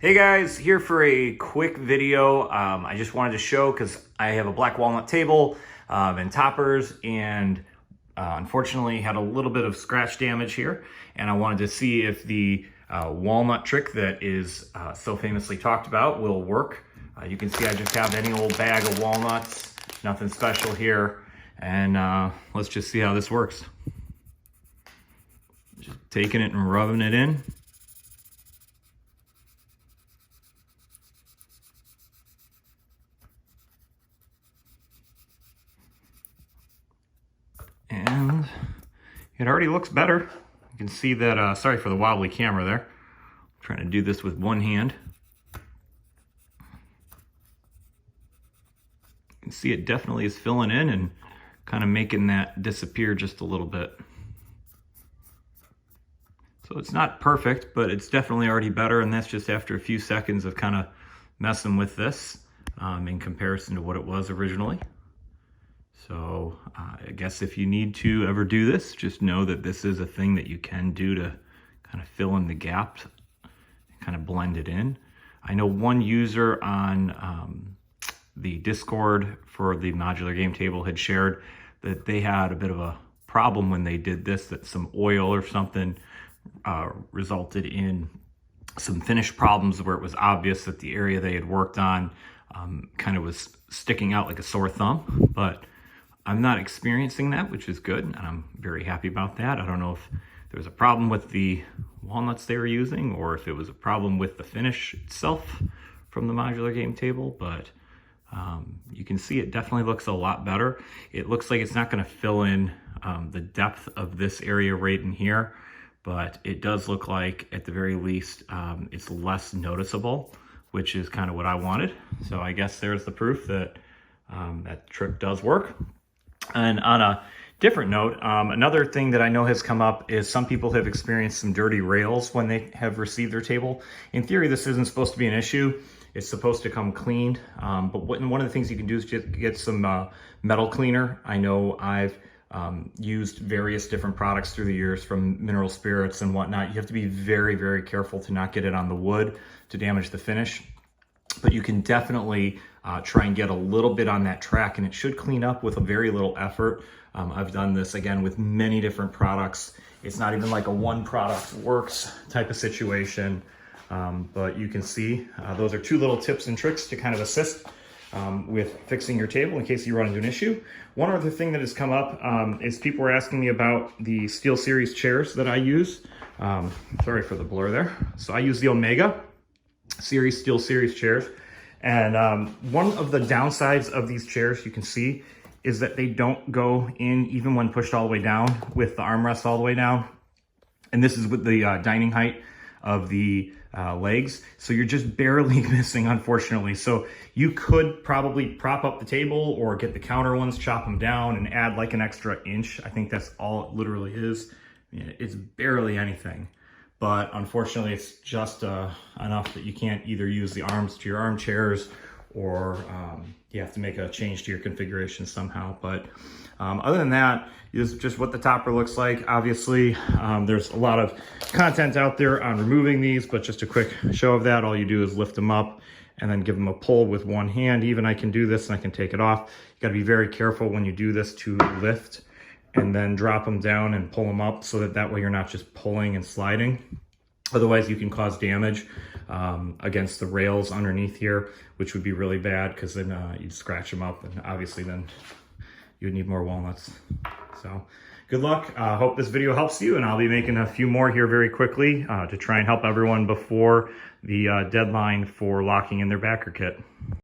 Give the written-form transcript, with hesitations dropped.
Hey guys, here for a quick video. I just wanted to show because I have a black walnut table and toppers, and unfortunately had a little bit of scratch damage here, and I wanted to see if the walnut trick that is so famously talked about will work. You can see I just have any old bag of walnuts, nothing special here, and let's just see how this works. Just taking it and rubbing it in. And it already looks better. You can see that, sorry for the wobbly camera there. I'm trying to do this with one hand. You can see it definitely is filling in and kind of making that disappear just a little bit. So it's not perfect, but it's definitely already better, and that's just after a few seconds of kind of messing with this in comparison to what it was originally. So I guess if you need to ever do this, just know that this is a thing that you can do to kind of fill in the gaps and kind of blend it in. I know one user on the Discord for the modular game table had shared that they had a bit of a problem when they did this, that some oil or something resulted in some finish problems where it was obvious that the area they had worked on kind of was sticking out like a sore thumb. But I'm not experiencing that, which is good, and I'm very happy about that. I don't know if there was a problem with the walnuts they were using or if it was a problem with the finish itself from the modular game table, but you can see it definitely looks a lot better. It looks like it's not going to fill in the depth of this area right in here, but it does look like at the very least it's less noticeable, which is kind of what I wanted. So I guess there's the proof that that trick does work. And on a different note, another thing that I know has come up is some people have experienced some dirty rails when they have received their table. In theory, this isn't supposed to be an issue. It's supposed to come cleaned. But one of the things you can do is just get some metal cleaner. I know I've used various different products through the years, from mineral spirits and whatnot. You have to be very, very careful to not get it on the wood to damage the finish. But you can definitely try and get a little bit on that track, and it should clean up with a very little effort. I've done this again with many different products. It's not even like a one product works type of situation, but you can see those are two little tips and tricks to kind of assist with fixing your table in case you run into an issue. One other thing that has come up is people were asking me about the Steel Series chairs that I use. Sorry for the blur there. So I use the Omega Series Steel Series chairs, and one of the downsides of these chairs, you can see, is that they don't go in even when pushed all the way down with the armrest all the way down, and this is with the dining height of the legs, so you're just barely missing, unfortunately. So you could probably prop up the table or get the counter ones, chop them down and add like an extra inch. I think that's all it literally is. It's barely anything. But unfortunately, it's just enough that you can't either use the arms to your armchairs, or you have to make a change to your configuration somehow. But other than that, is just what the topper looks like. Obviously, there's a lot of content out there on removing these, but just a quick show of that. All you do is lift them up and then give them a pull with one hand. Even I can do this and I can take it off. You got to be very careful when you do this to lift and then drop them down and pull them up, so that way you're not just pulling and sliding. Otherwise you can cause damage against the rails underneath here, which would be really bad, because then you'd scratch them up, and obviously then you would need more walnuts. So good luck. Hope this video helps you, and I'll be making a few more here very quickly to try and help everyone before the deadline for locking in their backer kit.